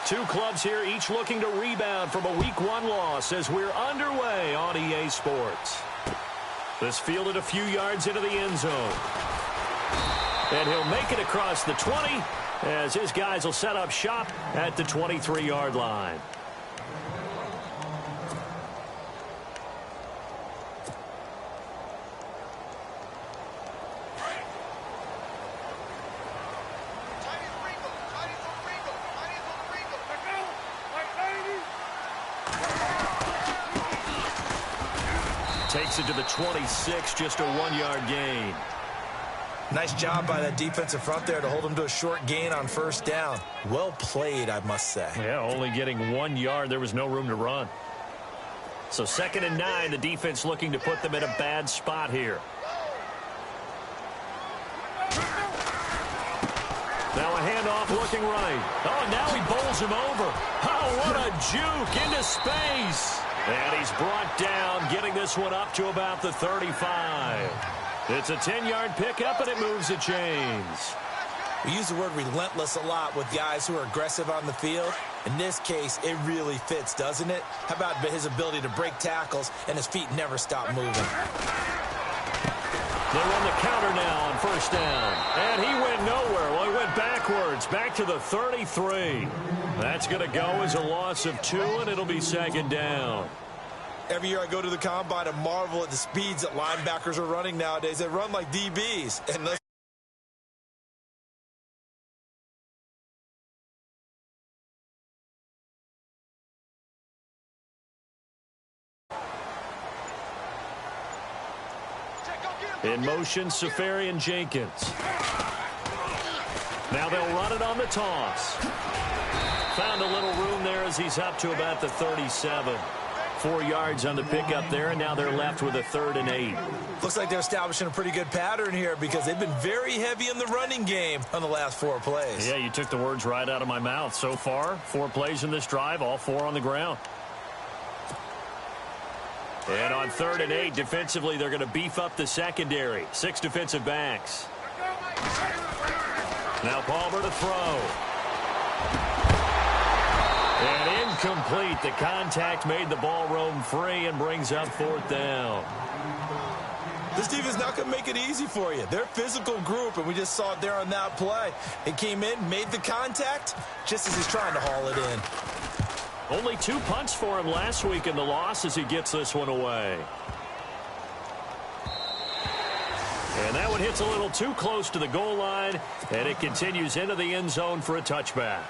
Two clubs here, each looking to rebound from a Week 1 loss as we're underway on EA Sports. This fielded a few yards into the end zone. And he'll make it across the 20 as his guys will set up shop at the 23-yard line. Takes it to the 26, just a 1-yard gain. Nice job by that defensive front there to hold him to a short gain on first down. Well played, I must say. Yeah, only getting 1 yard. There was no room to run. So 2nd and 9, the defense looking to put them in a bad spot here. Now a handoff looking right. Oh, now he bowls him over. Oh, what a juke into space. And he's brought down, getting this one up to about the 35. It's a 10-yard pickup, and it moves the chains. We use the word relentless a lot with guys who are aggressive on the field. In this case, it really fits, doesn't it? How about his ability to break tackles, and his feet never stop moving? They run the counter now on first down. And he went nowhere. Well, he went backwards, back to the 33. That's going to go as a loss of 2, and it'll be 2nd down. Every year I go to the combine and marvel at the speeds that linebackers are running nowadays. They run like DBs. And in motion, Safarian Jenkins. Now they'll run it on the toss. Found a little room there as he's up to about the 37. 4 yards on the pickup there, and now they're left with a 3rd and 8. Looks like they're establishing a pretty good pattern here because they've been very heavy in the running game on the last 4 plays. Yeah, you took the words right out of my mouth. So far, 4 plays in this drive, all 4 on the ground. And on 3rd and 8, defensively, they're going to beef up the secondary. 6 defensive backs. Now Palmer to throw. And incomplete. The contact made the ball roam free and brings up 4th down. This defense is not going to make it easy for you. They're a physical group, and we just saw it there on that play. It came in, made the contact, just as he's trying to haul it in. Only 2 punts for him last week in the loss as he gets this one away. And that one hits a little too close to the goal line, and it continues into the end zone for a touchback.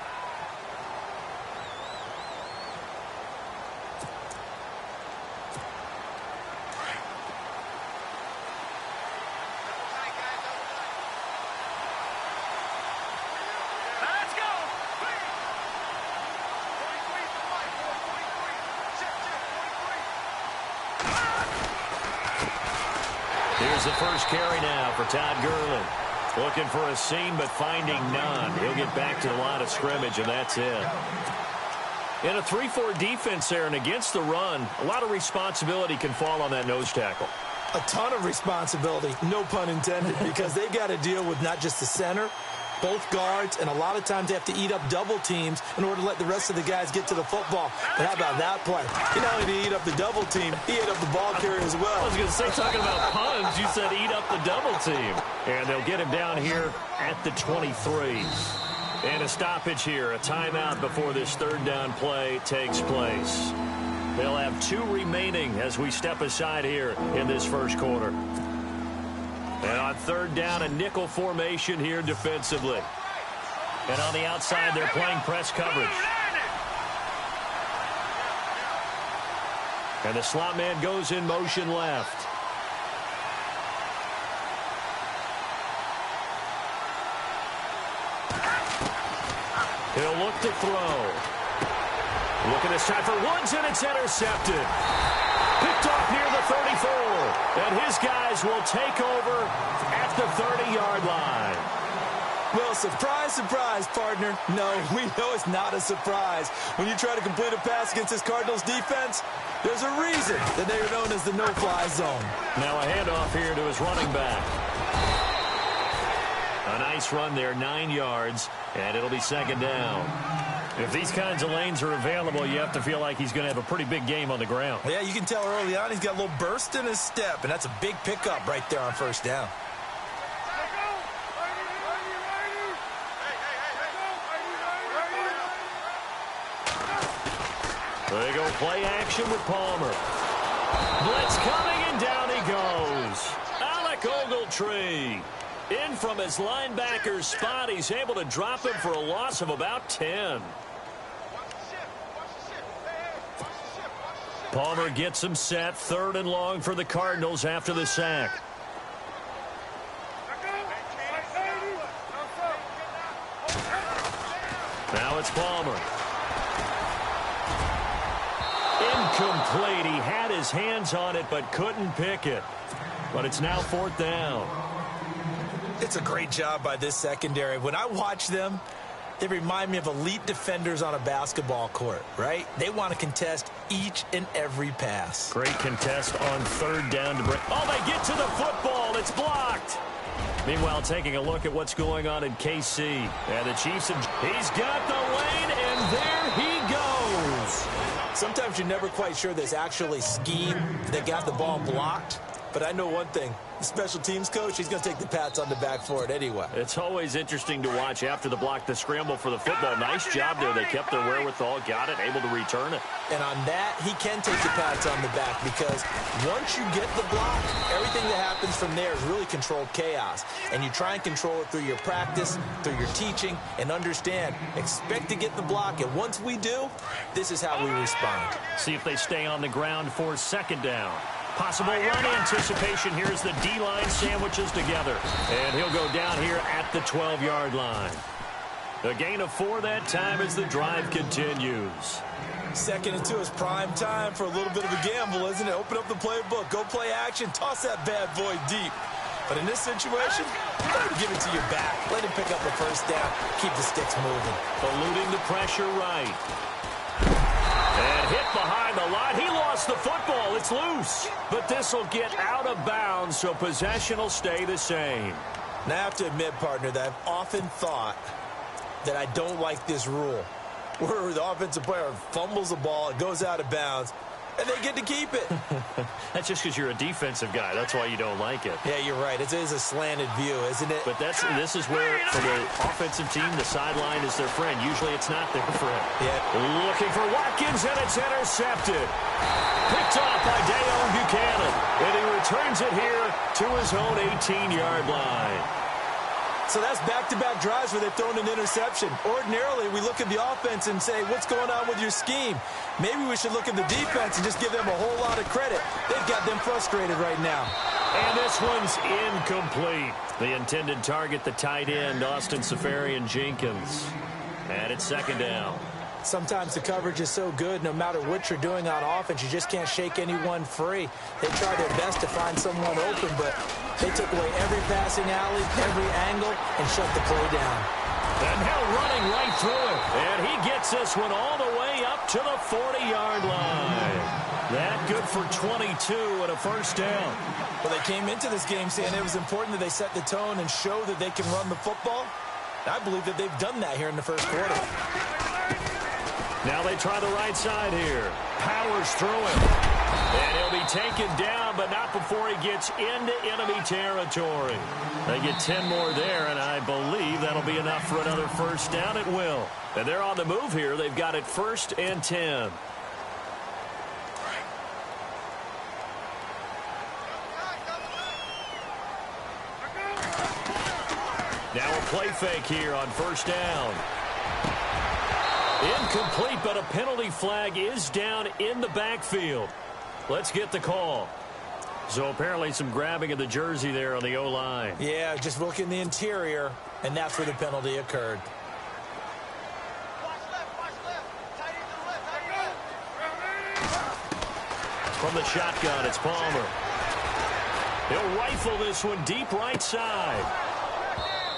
Here's the first carry now for Todd Gurley. Looking for a seam, but finding none. He'll get back to the line of scrimmage, and that's it. In a 3-4 defense there and against the run, a lot of responsibility can fall on that nose tackle. A ton of responsibility, no pun intended, because they've got to deal with not just the center, both guards, and a lot of times they have to eat up double teams in order to let the rest of the guys get to the football. But how about that play? He not only did he eat up the double team, he ate up the ball carrier as well. I was going to say, talking about puns, you said eat up the double team. And they'll get him down here at the 23. And a stoppage here, a timeout before this 3rd down play takes place. They'll have 2 remaining as we step aside here in this first quarter. And on 3rd down, a nickel formation here defensively. And on the outside, they're playing press coverage. And the slot man goes in motion left. He'll look to throw. Looking this time for Woods, and it's intercepted. Picked off near the 34. And his guys will take over at the 30-yard line. Well, surprise, surprise, partner. No, we know it's not a surprise. When you try to complete a pass against this Cardinals defense, there's a reason that they are known as the no-fly zone. Now a handoff here to his running back. A nice run there, 9 yards, and it'll be 2nd down. If these kinds of lanes are available, you have to feel like he's going to have a pretty big game on the ground. Yeah, you can tell early on he's got a little burst in his step, and that's a big pickup right there on first down. They go play action with Palmer. Blitz coming, and down he goes. Alec Ogletree. In from his linebacker's spot. He's able to drop him for a loss of about 10. Palmer gets him set. 3rd and long for the Cardinals after the sack. Now it's Palmer. Incomplete. He had his hands on it but couldn't pick it. But it's now 4th down. It's a great job by this secondary. When I watch them, they remind me of elite defenders on a basketball court, right? They want to contest each and every pass. Great contest on 3rd down to break. Oh, they get to the football. It's blocked. Meanwhile, taking a look at what's going on in KC. And the Chiefs, he's got the lane, and there he goes. Sometimes you're never quite sure there's actually scheme that got the ball blocked. But I know one thing. The special teams coach, he's going to take the pats on the back for it anyway. It's always interesting to watch after the block, the scramble for the football. Nice job there. They kept their wherewithal, got it, able to return it. And on that, he can take the pats on the back because once you get the block, everything that happens from there is really controlled chaos. And you try and control it through your practice, through your teaching, and understand, expect to get the block. And once we do, this is how we respond. See if they stay on the ground for 2nd down. Possible run anticipation. Here's the D-line sandwiches together. And he'll go down here at the 12-yard line. A gain of 4 that time as the drive continues. 2nd and 2 is prime time for a little bit of a gamble, isn't it? Open up the playbook, go play action, toss that bad boy deep. But in this situation, give it to your back. Let him pick up the 1st down. Keep the sticks moving. Eluding the pressure right. And hit behind the line. He lost the football. It's loose. But this will get out of bounds, so possession will stay the same. Now, I have to admit, partner, that I've often thought that I don't like this rule, where the offensive player fumbles the ball, it goes out of bounds, and they get to keep it. That's just because you're a defensive guy. That's why you don't like it. Yeah, you're right. It is a slanted view, isn't it? But this is where, for the offensive team, the sideline is their friend. Usually it's not their friend. Yeah. Looking for Watkins, and it's intercepted. Picked off by Dayon Buchanan. And he returns it here to his own 18-yard line. So that's back-to-back drives where they've thrown an interception. Ordinarily, we look at the offense and say, what's going on with your scheme? Maybe we should look at the defense and just give them a whole lot of credit. They've got them frustrated right now. And this one's incomplete. The intended target, the tight end, Austin Safarian-Jenkins. And it's 2nd down. Sometimes the coverage is so good, no matter what you're doing on offense, you just can't shake anyone free. They try their best to find someone open, but they took away every passing alley, every angle, and shut the play down. And now running right through it. And he gets this one all the way up to the 40-yard line. That good for 22 and a 1st down. Well, they came into this game saying it was important that they set the tone and show that they can run the football. I believe that they've done that here in the 1st quarter. Now they try the right side here. Powers through him. And he'll be taken down, but not before he gets into enemy territory. They get 10 more there, and I believe that'll be enough for another 1st down. It will. And they're on the move here. They've got it 1st and 10. Now a play fake here on 1st down. Incomplete, but a penalty flag is down in the backfield. Let's get the call. So apparently some grabbing of the jersey there on the O-line. Yeah, just look in the interior, and that's where the penalty occurred. From the shotgun, it's Palmer. He'll rifle this one deep right side.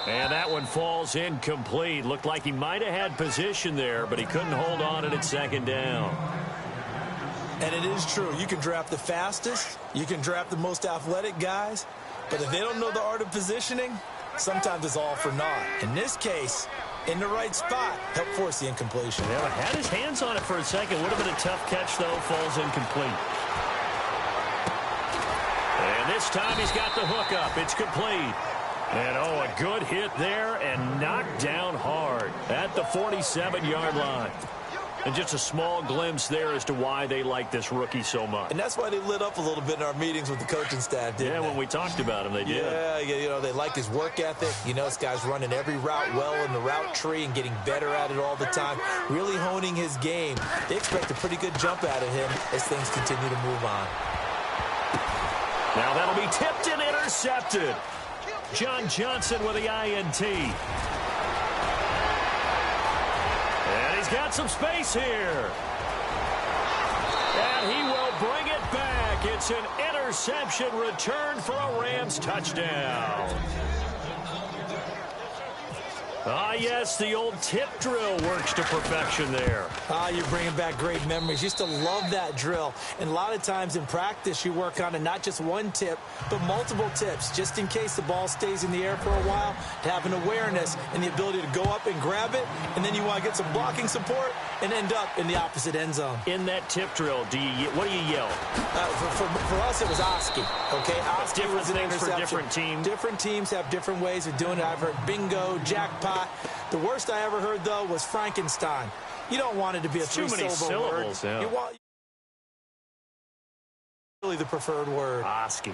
And that one falls incomplete. Looked like he might have had position there, but he couldn't hold on it at 2nd down. And it is true. You can draft the fastest. You can draft the most athletic guys. But if they don't know the art of positioning, sometimes it's all for naught. In this case, in the right spot, helped force the incompletion. Yeah, had his hands on it for a second. Would have been a tough catch, though. Falls incomplete. And this time he's got the hook up. It's complete. And, a good hit there and knocked down hard at the 47-yard line. And just a small glimpse there as to why they like this rookie so much. And that's why they lit up a little bit in our meetings with the coaching staff, didn't they? When we talked about him, they did. Yeah, they like his work ethic. This guy's running every route well in the route tree and getting better at it all the time, really honing his game. They expect a pretty good jump out of him as things continue to move on. Now that'll be tipped and intercepted. John Johnson with the INT. And he's got some space here. And he will bring it back. It's an interception return for a Rams touchdown. Yes, the old tip drill works to perfection there. You're bringing back great memories. Used to love that drill. And a lot of times in practice, you work on it, not just one tip, but multiple tips, just in case the ball stays in the air for a while, to have an awareness and the ability to go up and grab it, and then you want to get some blocking support and end up in the opposite end zone. In that tip drill, what do you yell? For us, it was Oski. Okay, Oski was an interception. For different teams. Different teams have different ways of doing it. I've heard bingo, jackpot. The worst I ever heard, though, was Frankenstein. You don't want it to be a three-syllable word. Yeah. You want really the preferred word. Oski.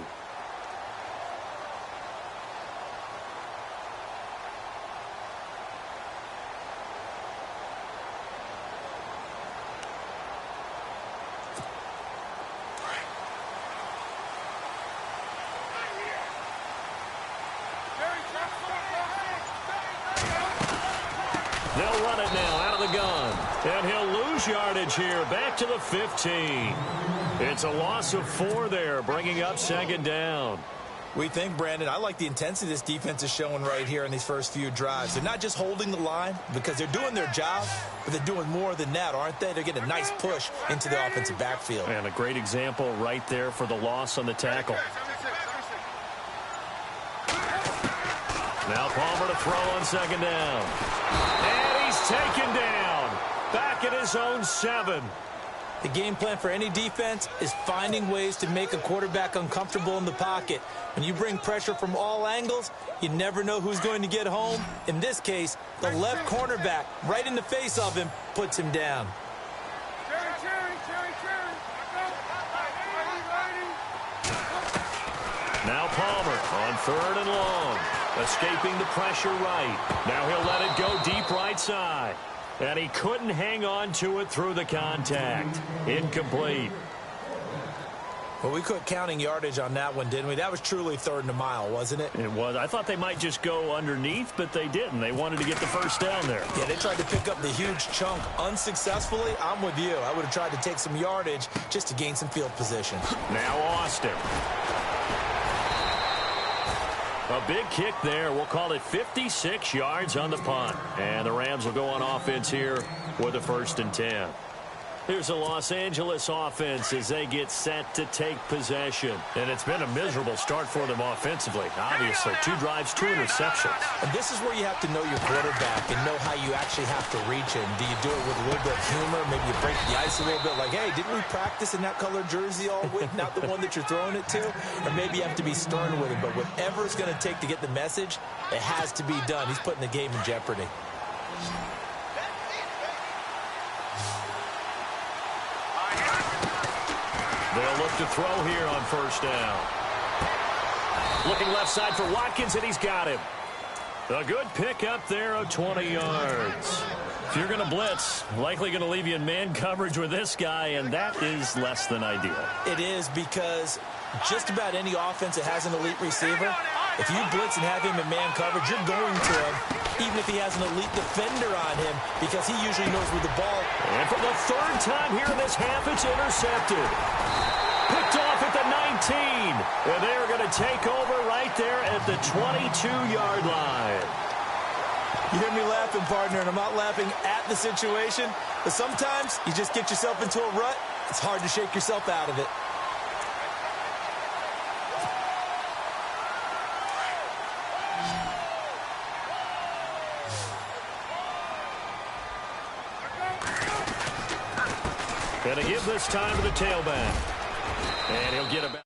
They'll run it now out of the gun. And he'll lose yardage here. Back to the 15. It's a loss of 4 there, bringing up second down. We think, Brandon, I like the intensity this defense is showing right here in these first few drives. They're not just holding the line because they're doing their job, but they're doing more than that, aren't they? They're getting a nice push into the offensive backfield. And a great example right there for the loss on the tackle. Now Palmer to throw on second down. And he's taken down. Back at his own 7. The game plan for any defense is finding ways to make a quarterback uncomfortable in the pocket. When you bring pressure from all angles, you never know who's going to get home. In this case, the left cornerback, right in the face of him, puts him down. Now Palmer on 3rd and long. Escaping the pressure right. Now he'll let it go deep right side. And he couldn't hang on to it through the contact. Incomplete. Well, we quit counting yardage on that one, didn't we? That was truly 3rd and a mile, wasn't it? It was. I thought they might just go underneath, but they didn't. They wanted to get the first down there. Yeah, they tried to pick up the huge chunk unsuccessfully. I'm with you. I would have tried to take some yardage just to gain some field position. Now Austin. A big kick there. We'll call it 56 yards on the punt. And the Rams will go on offense here with a 1st and 10. Here's a Los Angeles offense as they get set to take possession. And it's been a miserable start for them offensively. Obviously, 2 drives, 2 interceptions. And this is where you have to know your quarterback and know how you actually have to reach him. Do you do it with a little bit of humor? Maybe you break the ice a little bit like, hey, didn't we practice in that color jersey all week? Not the one that you're throwing it to? Or maybe you have to be stern with him. But whatever it's going to take to get the message, it has to be done. He's putting the game in jeopardy. They'll look to throw here on 1st down. Looking left side for Watkins, and he's got him. A good pick up there of 20 yards. If you're going to blitz, likely going to leave you in man coverage with this guy, and that is less than ideal. It is because just about any offense that has an elite receiver, if you blitz and have him in man coverage, you're going to him, even if he has an elite defender on him, because he usually knows where the ball. And for the 3rd time here in this half, it's intercepted. Picked off at the 19. And they're going to take over right there at the 22-yard line. You hear me laughing, partner, and I'm not laughing at the situation, but sometimes you just get yourself into a rut. It's hard to shake yourself out of it. Gonna give this time to the tailback. And he'll get it back.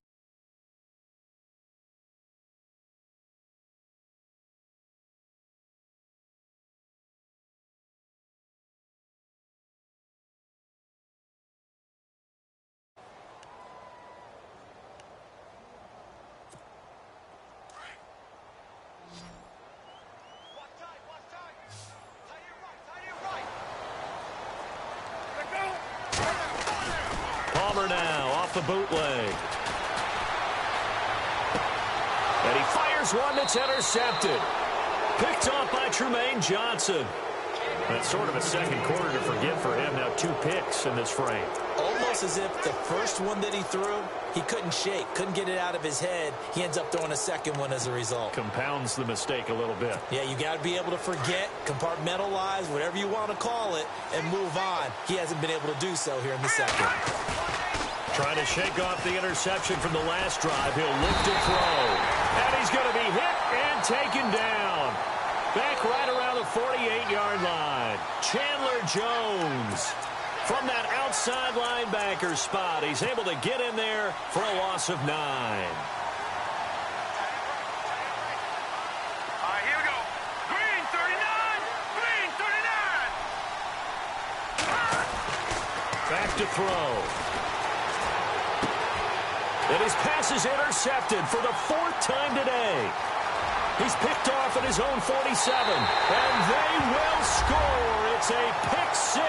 Now off the bootleg. And he fires one that's intercepted. Picked off by Trumaine Johnson. That's sort of a second quarter to forget for him. Now 2 picks in this frame. Almost as if the first one that he threw, he couldn't shake, couldn't get it out of his head. He ends up throwing a second one as a result. Compounds the mistake a little bit. Yeah, you got to be able to forget, compartmentalize, whatever you want to call it, and move on. He hasn't been able to do so here in the second. Trying to shake off the interception from the last drive. He'll look to throw. And he's going to be hit and taken down. Back right around the 48-yard line. Chandler Jones from that outside linebacker spot. He's able to get in there for a loss of 9. All right, here we go. Green 39. Green 39. Back to throw. And his pass is intercepted for the 4th time today. He's picked off at his own 47. And they will score. It's a pick 6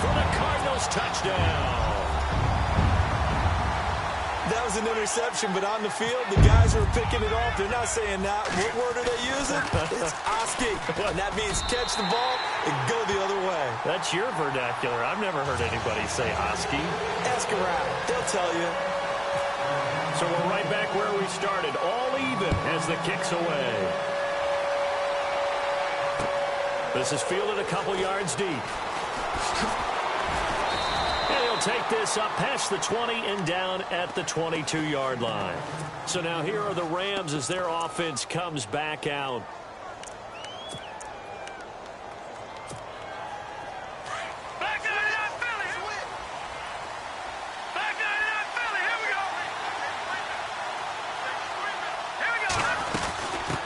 for the Cardinals touchdown. That was an interception, but on the field, the guys who are picking it off, they're not saying that. What word are they using? It's Oski. And that means catch the ball and go the other way. That's your vernacular. I've never heard anybody say Oski. Ask around. They'll tell you. So we're right back where we started, all even as the kick's away. This is fielded a couple yards deep. And he'll take this up past the 20 and down at the 22-yard line. So now here are the Rams as their offense comes back out.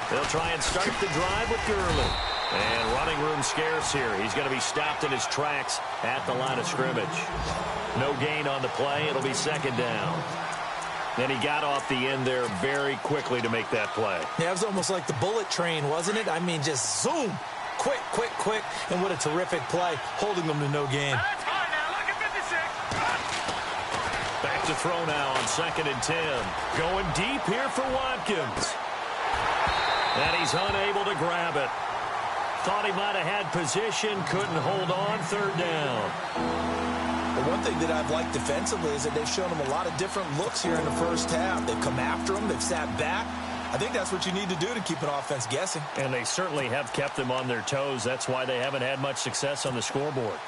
They'll try and start the drive with Gurley. And running room scarce here. He's going to be stopped in his tracks at the line of scrimmage. No gain on the play. It'll be 2nd down. Then he got off the end there very quickly to make that play. Yeah, it was almost like the bullet train, wasn't it? I mean, just zoom. Quick, quick, quick. And what a terrific play, holding them to no gain. Back to throw now on 2nd and 10. Going deep here for Watkins. And he's unable to grab it. Thought he might have had position, couldn't hold on, 3rd down. Well, one thing that I've liked defensively is that they've shown him a lot of different looks here in the first half. They've come after him, they've sat back. I think that's what you need to do to keep an offense guessing. And they certainly have kept them on their toes. That's why they haven't had much success on the scoreboard.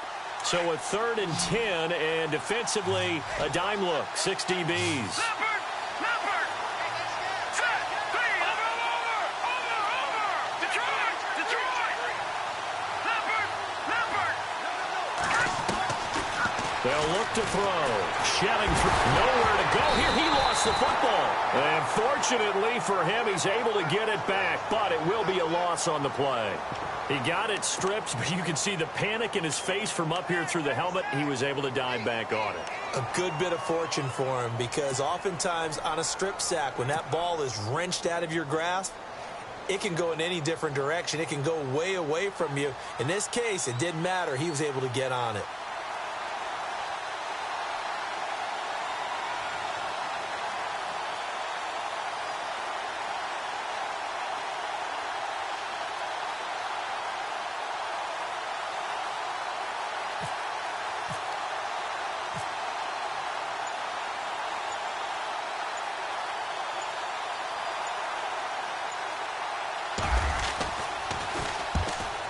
So a 3rd and 10, and defensively, a dime look, 6 DBs. They'll look to throw. Shelling through. Nowhere to go here. He lost the football. And fortunately for him, he's able to get it back, but it will be a loss on the play. He got it stripped, but you can see the panic in his face from up here through the helmet. He was able to dive back on it. A good bit of fortune for him, because oftentimes on a strip sack, when that ball is wrenched out of your grasp, it can go in any different direction. It can go way away from you. In this case, it didn't matter. He was able to get on it.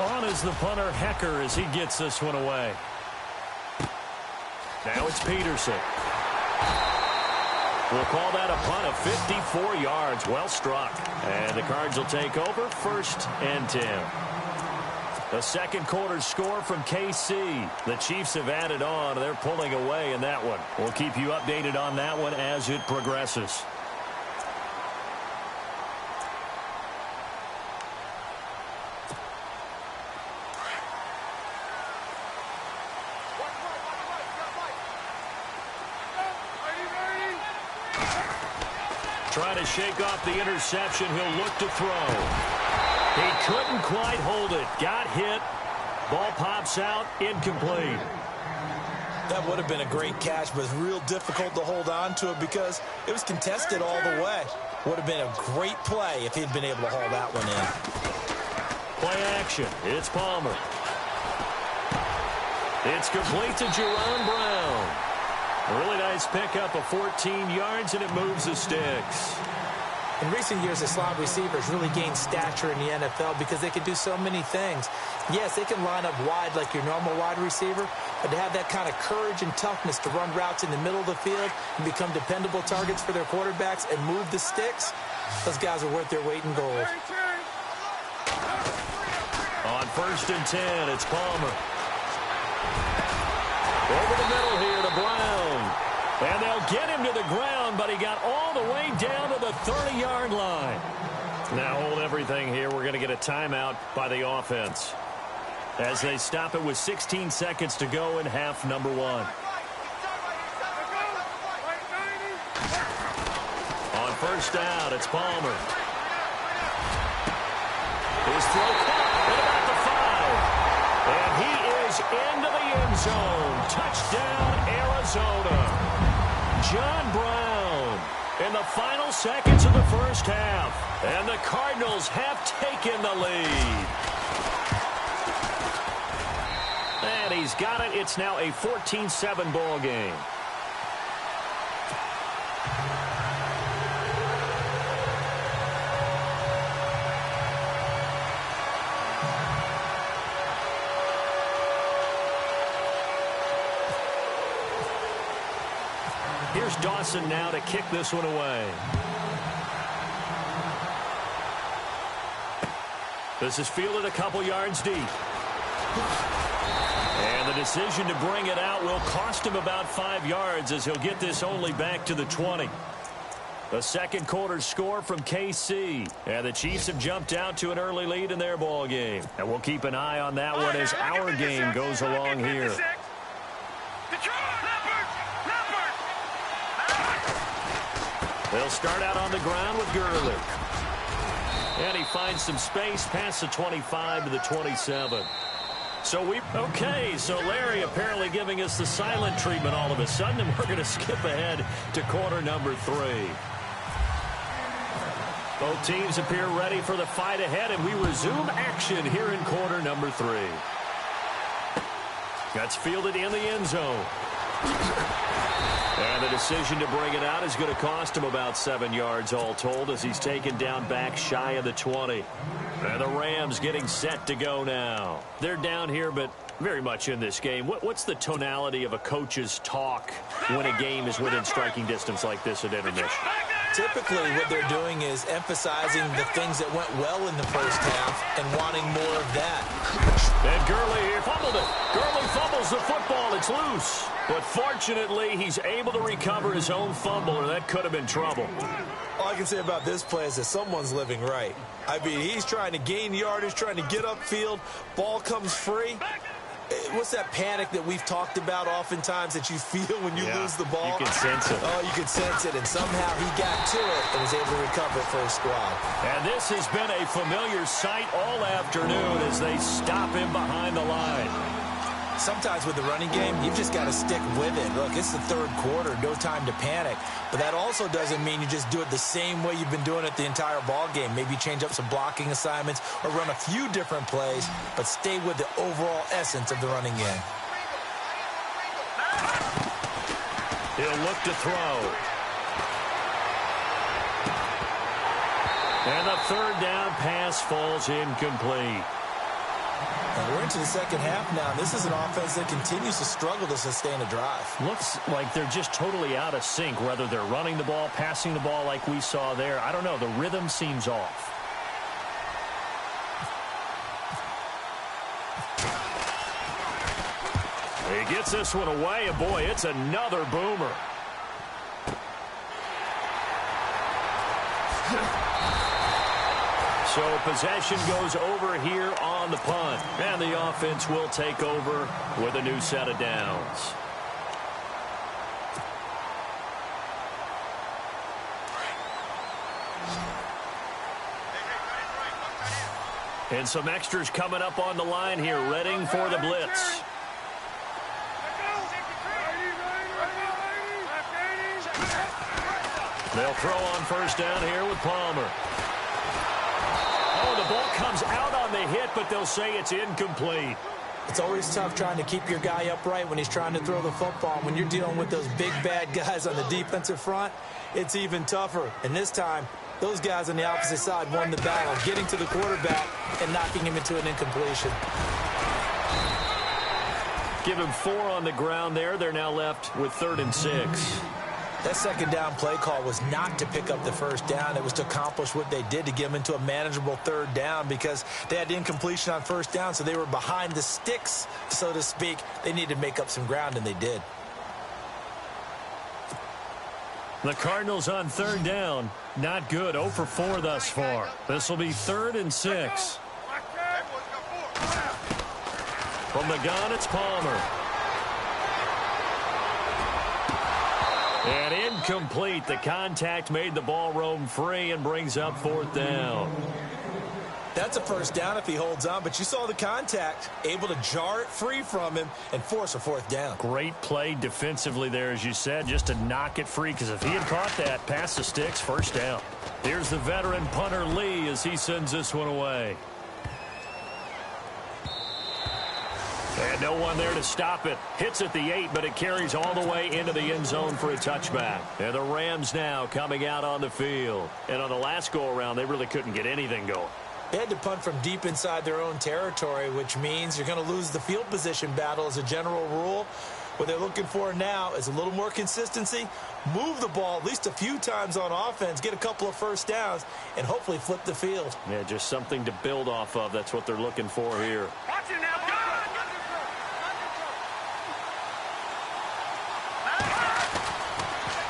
On is the punter, Hecker, as he gets this one away. Now it's Peterson. We'll call that a punt of 54 yards. Well struck. And the Cards will take over 1st and 10. The second quarter score from KC. The Chiefs have added on. They're pulling away in that one. We'll keep you updated on that one as it progresses. Trying to shake off the interception. He'll look to throw. He couldn't quite hold it. Got hit. Ball pops out. Incomplete. That would have been a great catch, but it's real difficult to hold on to it because it was contested all the way. Would have been a great play if he'd been able to haul that one in. Play action. It's Palmer. It's complete to Jerron Brown. A really nice pickup of 14 yards, and it moves the sticks. In recent years, the slot receivers really gained stature in the NFL because they can do so many things. Yes, they can line up wide like your normal wide receiver, but to have that kind of courage and toughness to run routes in the middle of the field and become dependable targets for their quarterbacks and move the sticks, those guys are worth their weight in gold. On 1st and 10, it's Palmer. Over the middle here to Brown. And they'll get him to the ground, but he got all the way down to the 30-yard line. Now hold everything here. We're going to get a timeout by the offense as they stop it with 16 seconds to go in half number 1. On 1st down, it's Palmer. His throw caught at about the 5. And he is into the end zone. Touchdown, Arizona. John Brown in the final seconds of the first half. And the Cardinals have taken the lead. And he's got it. It's now a 14-7 ball game. Here's Dawson now to kick this one away. This is fielded a couple yards deep. And the decision to bring it out will cost him about 5 yards as he'll get this only back to the 20. The second quarter score from KC. And the Chiefs have jumped out to an early lead in their ball game. And we'll keep an eye on that one as our game goes along here. They'll start out on the ground with Gurley. And he finds some space past the 25 to the 27. So Larry apparently giving us the silent treatment all of a sudden, and we're going to skip ahead to quarter number 3. Both teams appear ready for the fight ahead, and we resume action here in quarter number 3. That's fielded in the end zone. And the decision to bring it out is going to cost him about 7 yards all told as he's taken down back shy of the 20. And the Rams getting set to go now. They're down here, but very much in this game. What's the tonality of a coach's talk when a game is within striking distance like this at intermission? Typically, what they're doing is emphasizing the things that went well in the first half and wanting more of that. And Gurley here fumbled it. Gurley fumbles the football. It's loose. But fortunately, he's able to recover his own fumble, or that could have been trouble. All I can say about this play is that someone's living right. I mean, he's trying to gain yardage, trying to get upfield. Ball comes free. What's that panic that we've talked about oftentimes that you feel when you lose the ball? You can sense it. Oh, you can sense it, and somehow he got to it and was able to recover it for his squad. And this has been a familiar sight all afternoon as they stop him behind the line. Sometimes with the running game, you've just got to stick with it. Look, it's the third quarter, no time to panic. But that also doesn't mean you just do it the same way you've been doing it the entire ball game. Maybe change up some blocking assignments or run a few different plays, but stay with the overall essence of the running game. He'll look to throw. And the third down pass falls incomplete. And we're into the second half now. This is an offense that continues to struggle to sustain a drive. Looks like they're just totally out of sync, whether they're running the ball, passing the ball like we saw there. I don't know. The rhythm seems off. He gets this one away, and boy, it's another boomer. So possession goes over here on the punt, and the offense will take over with a new set of downs. And some extras coming up on the line here, readying for the blitz. They'll throw on first down here with Palmer. Oh, the ball comes out on the hit, but they'll say it's incomplete. It's always tough trying to keep your guy upright when he's trying to throw the football. When you're dealing with those big, bad guys on the defensive front, it's even tougher. And this time, those guys on the opposite side won the battle, getting to the quarterback and knocking him into an incompletion. Give him 4 on the ground there. They're now left with 3rd and 6. That second down play call was not to pick up the first down. It was to accomplish what they did, to get them into a manageable 3rd down, because they had the incompletion on first down, so they were behind the sticks, so to speak. They needed to make up some ground, and they did. The Cardinals on 3rd down. Not good. 0 for 4 thus far. This will be 3rd and 6. From the gun, it's Palmer. And incomplete. The contact made the ball roam free and brings up 4th down. That's a first down if he holds on, but you saw the contact, able to jar it free from him and force a 4th down. Great play defensively there, as you said, just to knock it free, because if he had caught that, past the sticks, first down. Here's the veteran punter Lee as he sends this one away. And no one there to stop it. Hits at the 8, but it carries all the way into the end zone for a touchback. And the Rams now coming out on the field. And on the last go-around, they really couldn't get anything going. They had to punt from deep inside their own territory, which means you're going to lose the field position battle as a general rule. What they're looking for now is a little more consistency, move the ball at least a few times on offense, get a couple of first downs, and hopefully flip the field. Yeah, just something to build off of. That's what they're looking for here. Watch it now, go!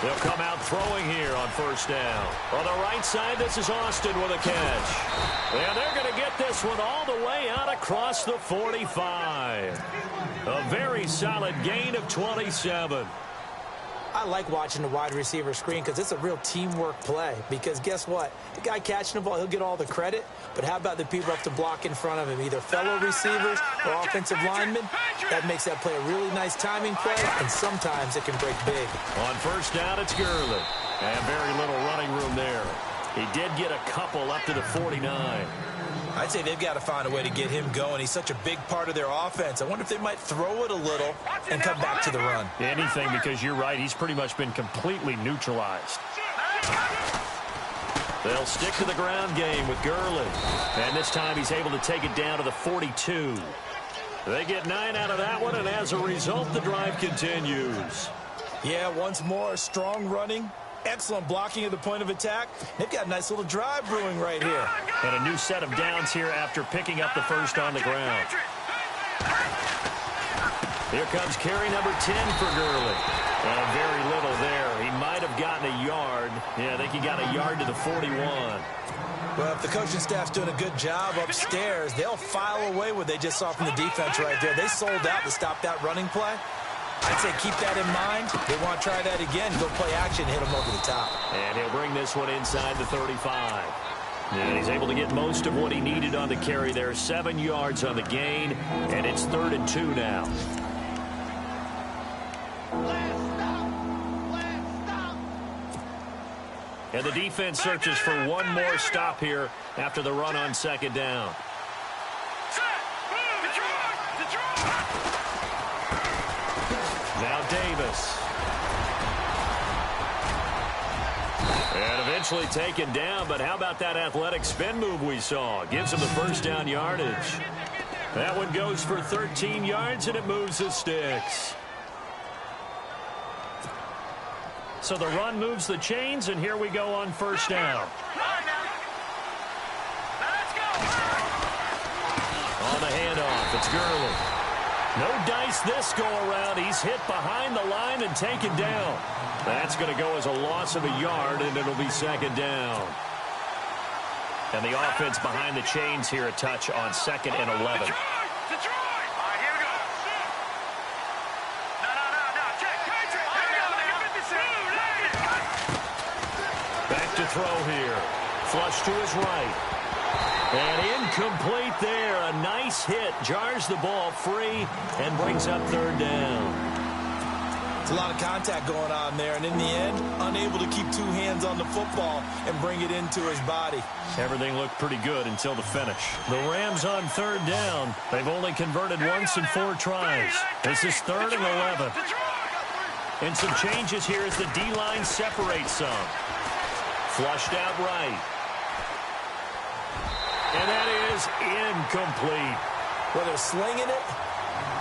They'll come out throwing here on first down. On the right side, this is Austin with a catch. And they're going to get this one all the way out across the 45. A very solid gain of 27. I like watching the wide receiver screen because it's a real teamwork play. Because guess what? The guy catching the ball, he'll get all the credit. But how about the people up to block in front of him, either fellow receivers or offensive linemen? That makes that play a really nice timing play, and sometimes it can break big. On first down, it's Gurley. And very little running room there. He did get a couple up to the 49. I'd say they've got to find a way to get him going. He's such a big part of their offense. I wonder if they might throw it a little and come back to the run. Anything, because you're right. He's pretty much been completely neutralized. They'll stick to the ground game with Gurley. And this time he's able to take it down to the 42. They get 9 out of that one, and as a result, the drive continues. Yeah, once more, strong running. Excellent blocking at the point of attack. They've got a nice little drive brewing right here. And a new set of downs here after picking up the first on the ground. Here comes carry number 10 for Gurley. And very little there. He might have gotten a yard. Yeah, I think he got a yard to the 41. Well, if the coaching staff's doing a good job upstairs, they'll file away what they just saw from the defense right there. They sold out to stop that running play. I'd say keep that in mind. They want to try that again. Go play action, hit them over the top. And he'll bring this one inside the 35. And he's able to get most of what he needed on the carry there. 7 yards on the gain, and it's 3rd and 2 now. And the defense searches for one more stop here after the run on second down. Now Davis. And eventually taken down, but how about that athletic spin move we saw? Gives him the first down yardage. That one goes for 13 yards, and it moves the sticks. So the run moves the chains, and here we go on first down. On the handoff, it's Gurley. No dice this go-around. He's hit behind the line and taken down. That's going to go as a loss of a yard, and it'll be second down. And the offense behind the chains here a touch on 2nd and 11. Detroit! All right, here we go. No. Check. Back to throw here. Flush to his right. And incomplete there. A nice hit. Jars the ball free and brings up 3rd down. It's a lot of contact going on there, and in the end, unable to keep 2 hands on the football and bring it into his body. Everything looked pretty good until the finish. The Rams on 3rd down. They've only converted once in 4 tries. This is 3rd and 11. And some changes here as the D-line separates some. Flushed out right. And that is incomplete. Well, they're slinging it,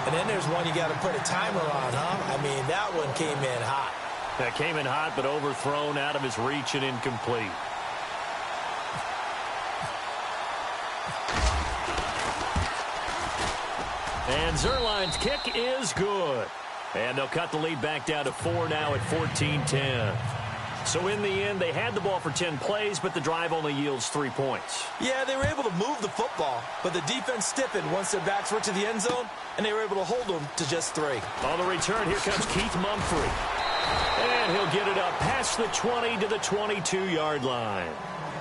and then there's one you got to put a timer on, huh? I mean, that one came in hot. That came in hot, but overthrown out of his reach and incomplete. And Zerline's kick is good. And they'll cut the lead back down to 4 now at 14-10. So in the end, they had the ball for 10 plays, but the drive only yields 3 points. Yeah, they were able to move the football, but the defense stiffened once their backs were to the end zone, and they were able to hold them to just 3. On the return, here comes Keith Mumphrey. And he'll get it up past the 20 to the 22-yard line.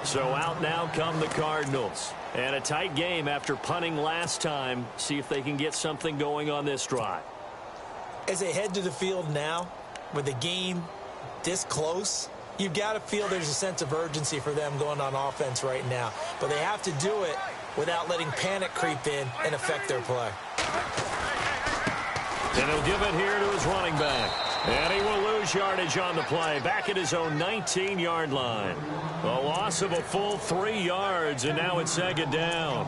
So out now come the Cardinals. And a tight game after punting last time. See if they can get something going on this drive. As they head to the field now, with the game this close, you've got to feel there's a sense of urgency for them going on offense right now. But they have to do it without letting panic creep in and affect their play. And he'll give it here to his running back. And he will lose yardage on the play. Back at his own 19-yard line. A loss of a full 3 yards, and now it's 2nd down.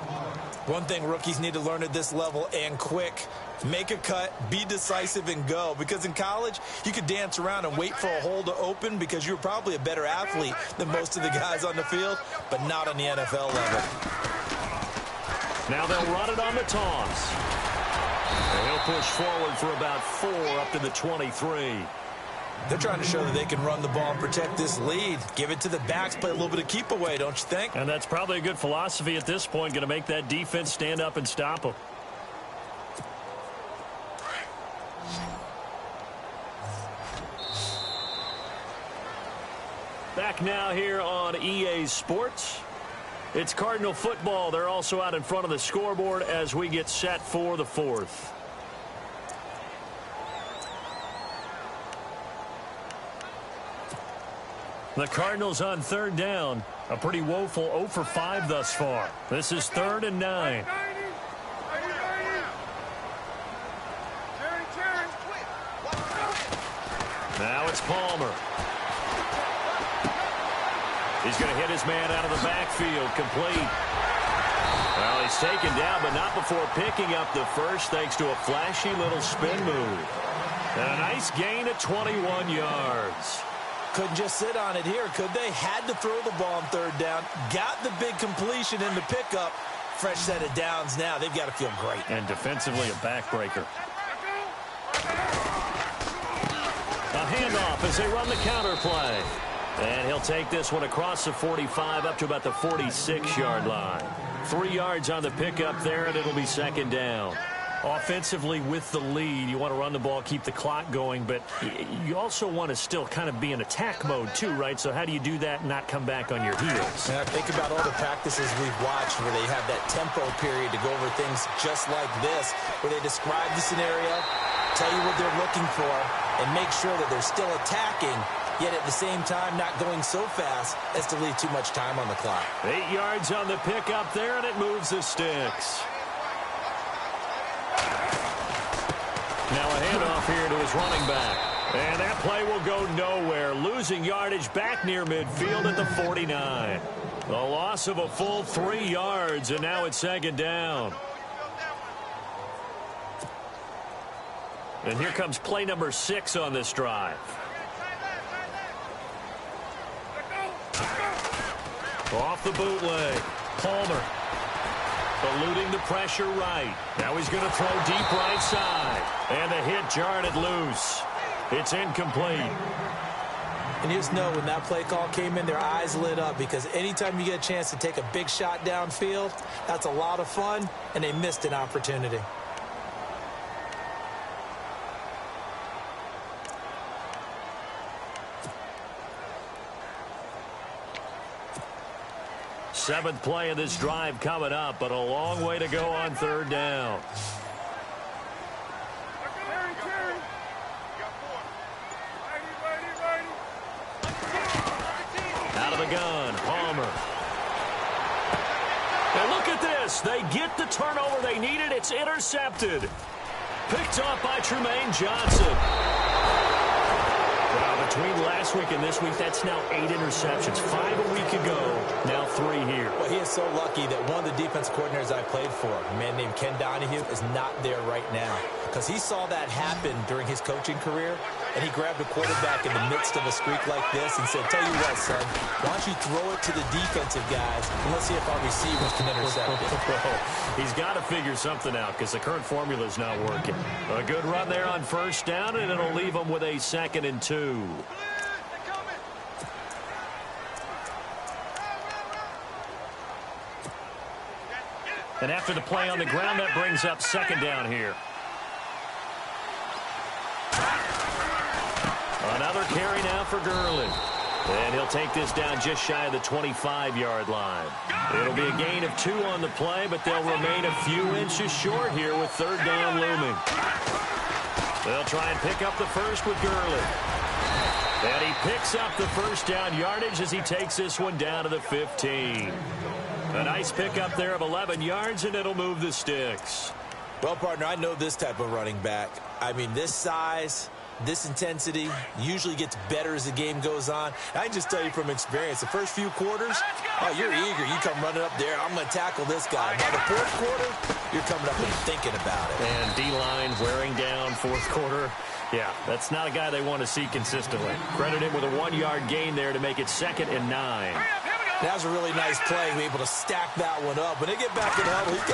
One thing rookies need to learn at this level, and quick, make a cut, be decisive, and go. Because in college, you could dance around and wait for a hole to open because you're probably a better athlete than most of the guys on the field, but not on the NFL level. Now they'll run it on the toss. And he'll push forward for about 4 up to the 23. They're trying to show that they can run the ball and protect this lead. Give it to the backs, play a little bit of keep away, don't you think? And that's probably a good philosophy at this point, going to make that defense stand up and stop them. Back now here on EA Sports. It's Cardinal football. They're also out in front of the scoreboard as we get set for the 4th. The Cardinals on 3rd down. A pretty woeful 0 for 5 thus far. This is 3rd and 9. Now it's Palmer. He's going to hit his man out of the backfield. Complete. Well, he's taken down, but not before picking up the first thanks to a flashy little spin move. And a nice gain of 21 yards. Couldn't just sit on it here, could they? Had to throw the ball on 3rd down. Got the big completion in the pickup. Fresh set of downs now. They've got to feel great. And defensively a backbreaker. A handoff as they run the counter play. And he'll take this one across the 45 up to about the 46-yard line. 3 yards on the pickup there, and it'll be 2nd down. Offensively with the lead, you want to run the ball, keep the clock going, but you also want to still kind of be in attack mode too, right? So how do you do that and not come back on your heels? Now, think about all the practices we've watched where they have that tempo period to go over things just like this, where they describe the scenario, tell you what they're looking for, and make sure that they're still attacking, yet at the same time not going so fast as to leave too much time on the clock. 8 yards on the pickup there, and it moves the sticks. Now a handoff here to his running back. And that play will go nowhere. Losing yardage back near midfield at the 49. A loss of a full 3 yards, and now it's 2nd down. And here comes play number 6 on this drive. Off the bootleg. Palmer. Eluding the pressure right. Now he's going to throw deep right side. And the hit jarred it loose. It's incomplete. And you just know when that play call came in, their eyes lit up because anytime you get a chance to take a big shot downfield, that's a lot of fun, and they missed an opportunity. Seventh play of this drive coming up, but a long way to go on third down. Out of the gun, Palmer. And look at this. They get the turnover they needed. It's intercepted. Picked off by Tremaine Johnson. Between last week and this week, that's now 8 interceptions. 5 a week ago, now 3 here. Well, he is so lucky that one of the defense coordinators I played for, a man named Ken Donahue, is not there right now. Because he saw that happen during his coaching career, and he grabbed a quarterback in the midst of a streak like this and said, tell you what, son, why don't you throw it to the defensive guys, and let's see if our receivers can intercept it. He's got to figure something out because the current formula is not working. A good run there on first down, and it'll leave them with a 2nd and 2. And after the play on the ground, that brings up 2nd down here. Another carry now for Gurley. And he'll take this down just shy of the 25-yard line. It'll be a gain of 2 on the play, but they'll remain a few inches short here with third down looming. They'll try and pick up the first with Gurley. And he picks up the first down yardage as he takes this one down to the 15. A nice pickup there of 11 yards, and it'll move the sticks. Well, partner, I know this type of running back. I mean, this size, this intensity usually gets better as the game goes on. I can just tell you from experience, the first few quarters, oh, you're eager. You come running up there, I'm going to tackle this guy. By the fourth quarter, you're coming up and thinking about it. And D-line wearing down fourth quarter. Yeah, that's not a guy they want to see consistently. Credit him with a 1-yard gain there to make it 2nd and 9. That was a really nice play, able to stack that one up. When they get back in the huddle, he's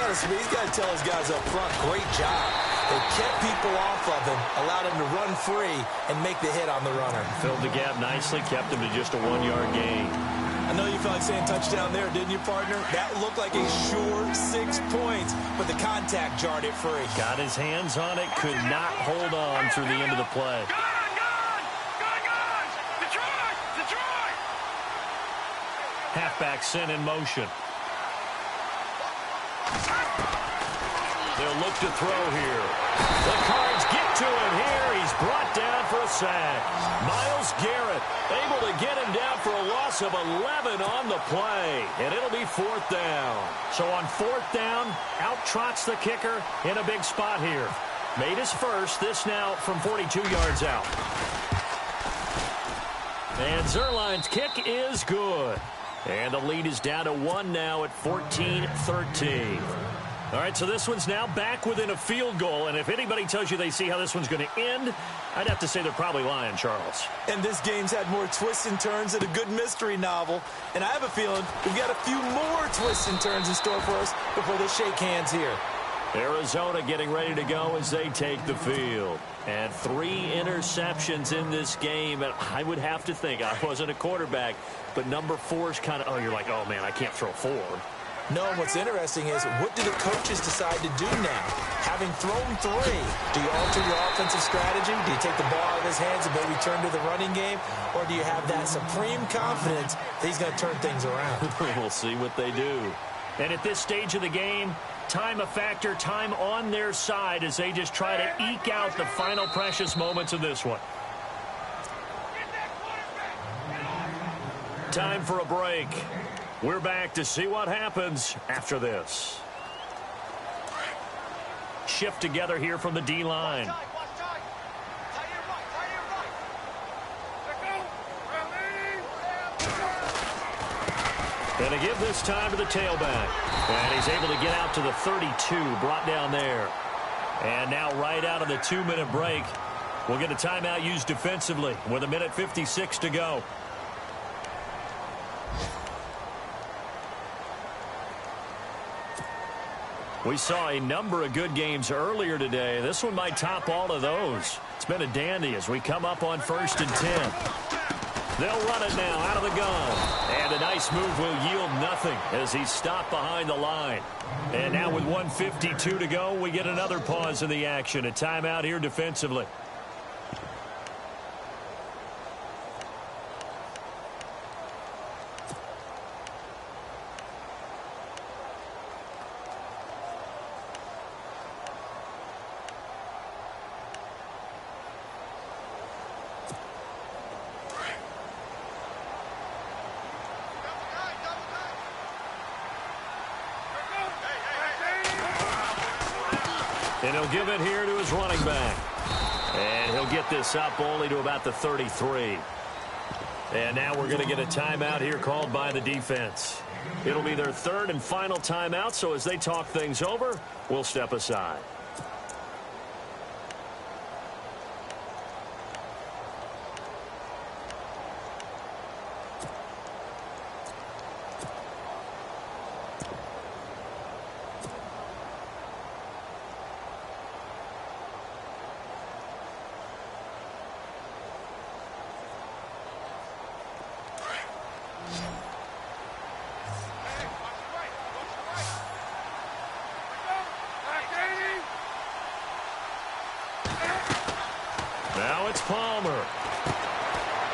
got to tell his guys up front, great job. They kept people off of him, allowed him to run free, and make the hit on the runner. Filled the gap nicely, kept him to just a 1-yard gain. I know you felt like saying touchdown there, didn't you, partner? That looked like a sure 6 points, but the contact jarred it free. Got his hands on it, could not hold on through the end of the play. Halfback sent in motion. They'll look to throw here. The Cards get to him here. He's brought down for a sack. Myles Garrett able to get him down for a loss of 11 on the play. And it'll be 4th down. So on 4th down, out trots the kicker in a big spot here. Made his first. This now from 42 yards out. And Zerline's kick is good. And the lead is down to 1 now at 14-13. All right, so this one's now back within a field goal. And if anybody tells you they see how this one's going to end, I'd have to say they're probably lying, Charles. And this game's had more twists and turns than a good mystery novel. And I have a feeling we've got a few more twists and turns in store for us before they shake hands here. Arizona getting ready to go as they take the field. And 3 interceptions in this game. And I would have to think, I wasn't a quarterback, but number 4 is kind of, oh, you're like, oh, man, I can't throw 4. No, what's interesting is what do the coaches decide to do now? Having thrown 3, do you alter your offensive strategy? Do you take the ball out of his hands and maybe turn to the running game? Or do you have that supreme confidence that he's going to turn things around? We'll see what they do. And at this stage of the game, time a factor, time on their side as they just try to eke out the final precious moments of this one. Time for a break. We're back to see what happens after this. Shift together here from the D-line. And to give this time to the tailback. And he's able to get out to the 32, brought down there. And now right out of the 2-minute break, we'll get a timeout used defensively with 1:56 to go. We saw a number of good games earlier today. This one might top all of those. It's been a dandy as we come up on 1st and 10. They'll run it now out of the gun. And a nice move will yield nothing as he's stopped behind the line. And now with 1:52 to go, we get another pause in the action. A timeout here defensively. And he'll give it here to his running back. And he'll get this up only to about the 33. And now we're going to get a timeout here called by the defense. It'll be their third and final timeout, so as they talk things over, we'll step aside. Now it's Palmer.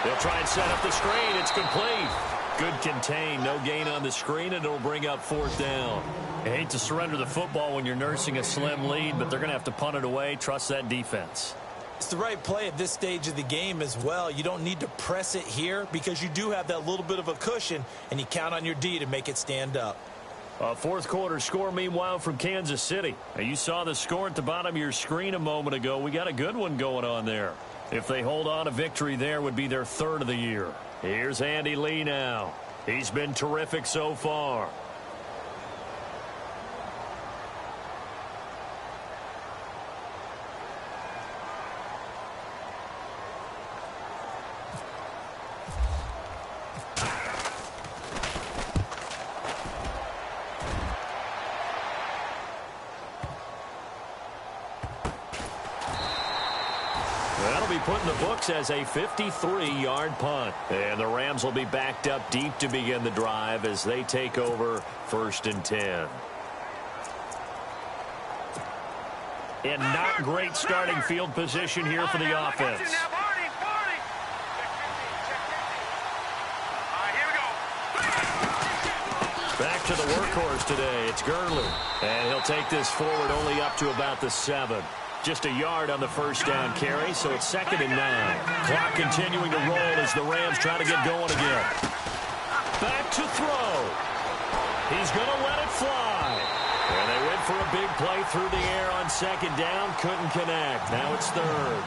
They'll try and set up the screen. It's complete. Good contain. No gain on the screen, and it'll bring up 4th down. I hate to surrender the football when you're nursing a slim lead, but they're going to have to punt it away. Trust that defense. It's the right play at this stage of the game as well. You don't need to press it here because you do have that little bit of a cushion, and you count on your D to make it stand up. A fourth quarter score, meanwhile, from Kansas City. Now, you saw the score at the bottom of your screen a moment ago. We got a good one going on there. If they hold on, a victory there would be their 3rd of the year. Here's Andy Lee now. He's been terrific so far. That'll be put in the books as a 53-yard punt. And the Rams will be backed up deep to begin the drive as they take over 1st and 10. And not great starting field position here for the offense. Back to the workhorse today. It's Gurley. And he'll take this forward only up to about the 7. Just a yard on the first down carry, so it's 2nd and 9. Clock continuing to roll as the Rams try to get going again. Back to throw. He's going to let it fly. And they went for a big play through the air on 2nd down. Couldn't connect. Now it's 3rd.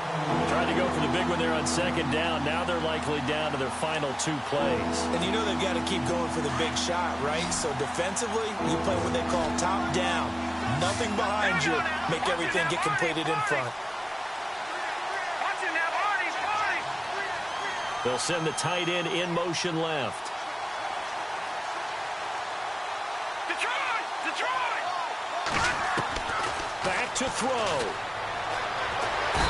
Tried to go for the big one there on 2nd down. Now they're likely down to their final 2 plays. And you know they've got to keep going for the big shot, right? So defensively, you play what they call top down. Nothing behind you. Make everything get completed in front. They'll send the tight end in motion left. Back to throw.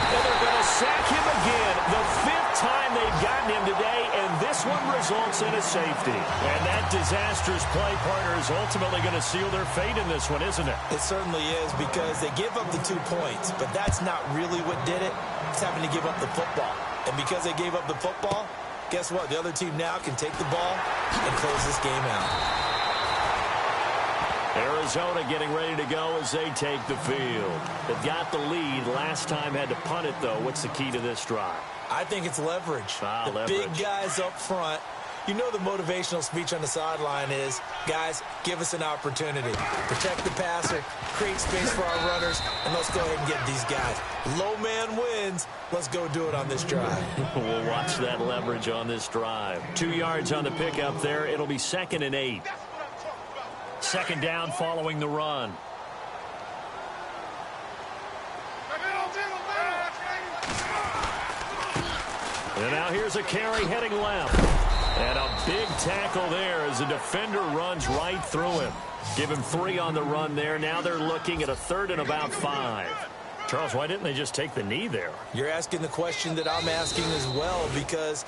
And they're going to sack him again. The 5th time they've gotten him today, and this one results in a safety. And that disastrous play partner is ultimately going to seal their fate in this one, isn't it? It certainly is, because they give up the 2 points, but that's not really what did it. It's having to give up the football. And because they gave up the football, guess what? The other team now can take the ball and close this game out. Arizona getting ready to go as they take the field. They've got the lead. Last time had to punt it, though. What's the key to this drive? I think it's leverage. Leverage. Big guys up front. You know the motivational speech on the sideline is, guys, give us an opportunity. Protect the passer, create space for our runners, and let's go ahead and get these guys. Low man wins. Let's go do it on this drive. We'll watch that leverage on this drive. 2 yards on the pickup there. It'll be 2nd and 8. 2nd down following the run. And now here's a carry heading left. And a big tackle there as the defender runs right through him. Give him 3 on the run there. Now they're looking at a 3rd and about 5. Charles, why didn't they just take the knee there? You're asking the question that I'm asking as well, because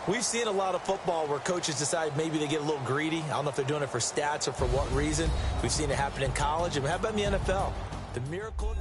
we've seen a lot of football where coaches decide maybe they get a little greedy. I don't know if they're doing it for stats or for what reason. We've seen it happen in college. And how about in the NFL? The miracle